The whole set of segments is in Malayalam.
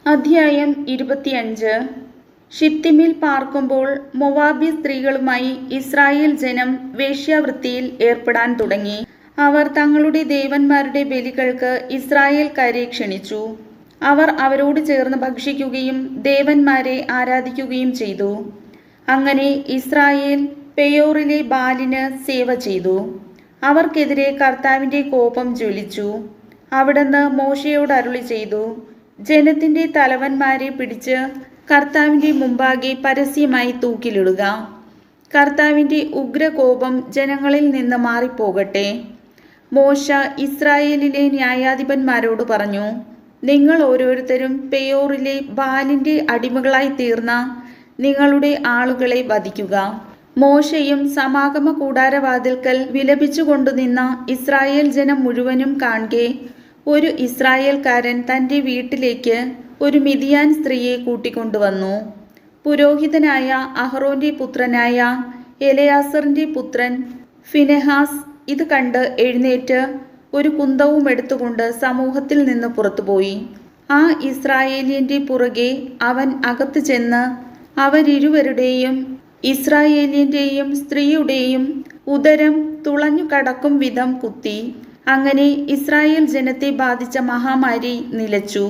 അധ്യായം 25. ഷിത്തിമിൽ പാർക്കുമ്പോൾ മൊവാബി സ്ത്രീകളുമായി ഇസ്രായേൽ ജനം വേശ്യാവൃത്തിയിൽ ഏർപ്പെടാൻ തുടങ്ങി. അവർ തങ്ങളുടെ ദേവന്മാരുടെ ബലികൾക്ക് ഇസ്രായേൽക്കാരെ ക്ഷണിച്ചു. അവർ അവരോട് ചേർന്ന് ഭക്ഷിക്കുകയും ദേവന്മാരെ ആരാധിക്കുകയും ചെയ്തു. അങ്ങനെ ഇസ്രായേൽ പെയോറിലെ ബാലിന് സേവ ചെയ്തു. അവർക്കെതിരെ കർത്താവിൻ്റെ കോപം ജ്വലിച്ചു. അവിടുന്ന് മോശയോട് അരുളി ചെയ്തു, ജനത്തിൻ്റെ തലവന്മാരെ പിടിച്ച് കർത്താവിൻ്റെ മുമ്പാകെ പരസ്യമായി തൂക്കിലിടുക. കർത്താവിൻ്റെ ഉഗ്രകോപം ജനങ്ങളിൽ നിന്ന് മാറിപ്പോകട്ടെ. മോശ ഇസ്രായേലിലെ ന്യായാധിപന്മാരോട് പറഞ്ഞു, നിങ്ങൾ ഓരോരുത്തരും പെയോറിലെ ബാലിൻ്റെ അടിമകളായി തീർന്ന നിങ്ങളുടെ ആളുകളെ വധിക്കുക. മോശയും സമാഗമ കൂടാരവാതിൽക്കൽ വിലപിച്ചുകൊണ്ടു നിന്ന ഇസ്രായേൽ ജനം മുഴുവനും കാൺകെ ഒരു ഇസ്രായേൽക്കാരൻ തൻ്റെ വീട്ടിലേക്ക് ഒരു മിദിയാൻ സ്ത്രീയെ കൂട്ടിക്കൊണ്ടുവന്നു. പുരോഹിതനായ അഹ്റോന്റെ പുത്രനായ എലയാസറിന്റെ പുത്രൻ ഫിനെഹാസ് ഇത് കണ്ട് എഴുന്നേറ്റ് ഒരു കുന്തവും എടുത്തുകൊണ്ട് സമൂഹത്തിൽ നിന്ന് പുറത്തുപോയി. ആ ഇസ്രായേലിയന്റെ പുറകെ അവൻ അകത്ത് ചെന്ന് അവരിരുവരുടെയും ഇസ്രായേലിന്റെയും സ്ത്രീയുടെയും ഉദരം തുളഞ്ഞു കടക്കും വിധം കുത്തി. അങ്ങനെ ഇസ്രായേൽ ജനത്തെ ബാധിച്ച മഹാമാരി നിലച്ചു.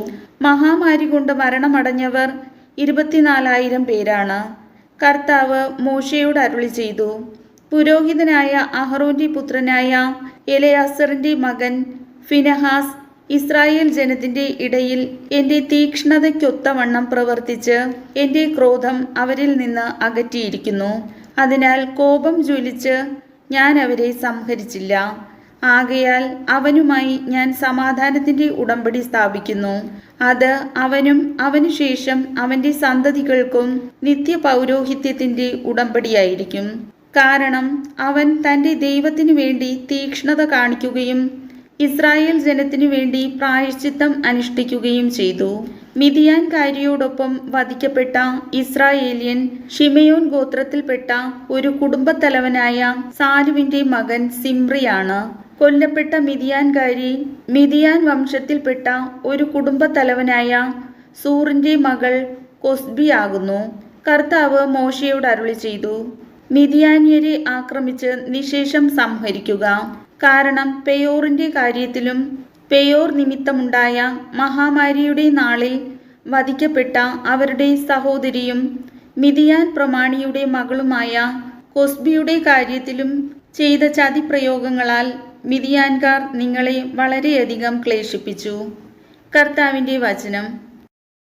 മഹാമാരി കൊണ്ട് മരണമടഞ്ഞവർ 24,000 പേരാണ്. കർത്താവ് മോശയോട് അരുളി ചെയ്തു, പുരോഹിതനായ അഹ്റോന്റെ പുത്രനായ എലയാസറിന്റെ മകൻ ഫിനെഹാസ് ഇസ്രായേൽ ജനത്തിന്റെ ഇടയിൽ എൻ്റെ തീക്ഷ്ണതയ്ക്കൊത്തവണ്ണം പ്രവർത്തിച്ച് എൻ്റെ ക്രോധം അവരിൽ നിന്ന് അകറ്റിയിരിക്കുന്നു. അതിനാൽ കോപം ജ്വലിച്ച് ഞാൻ അവരെ സംഹരിച്ചില്ല. ആകയാൽ അവനുമായി ഞാൻ സമാധാനത്തിൻ്റെ ഉടമ്പടി സ്ഥാപിക്കുന്നു. അത് അവനും അവനുശേഷം അവൻ്റെ സന്തതികൾക്കും നിത്യപൗരോഹിത്യത്തിൻ്റെ ഉടമ്പടിയായിരിക്കും. കാരണം അവൻ തൻ്റെ ദൈവത്തിനു വേണ്ടി തീക്ഷ്ണത കാണിക്കുകയും ഇസ്രായേൽ ജനത്തിനു വേണ്ടി പ്രായശ്ചിത്തം അനുഷ്ഠിക്കുകയും ചെയ്തു. മിദിയാൻകാരിയോടൊപ്പം വധിക്കപ്പെട്ട ഇസ്രായേലിയൻ ഷിമെയോൻ ഗോത്രത്തിൽപ്പെട്ട ഒരു കുടുംബത്തലവനായ സാലുവിൻ്റെ മകൻ സിമ്രിയാണ്. കൊല്ലപ്പെട്ട മിദിയാൻകാരി മിദിയാൻ വംശത്തിൽപ്പെട്ട ഒരു കുടുംബത്തലവനായ സൂറിൻ്റെ മകൾ കൊസ്ബിയാകുന്നു. കർത്താവ് മോശയോട് അരുളി ചെയ്തു, മിദിയാന്യരെ ആക്രമിച്ച് നിശേഷം സംഹരിക്കുക. കാരണം പെയോറിൻ്റെ കാര്യത്തിലും പെയോർ നിമിത്തമുണ്ടായ മഹാമാരിയുടെ നാളിൽ വധിക്കപ്പെട്ട അവരുടെ സഹോദരിയും മിദിയാൻ പ്രമാണിയുടെ മകളുമായ കൊസ്ബിയുടെ കാര്യത്തിലും ചെയ്ത ചതിപ്രയോഗങ്ങളാൽ മിദിയാൻകാർ നിങ്ങളെ വളരെയധികം ക്ലേശിപ്പിച്ചു. കർത്താവിൻ്റെ വചനം.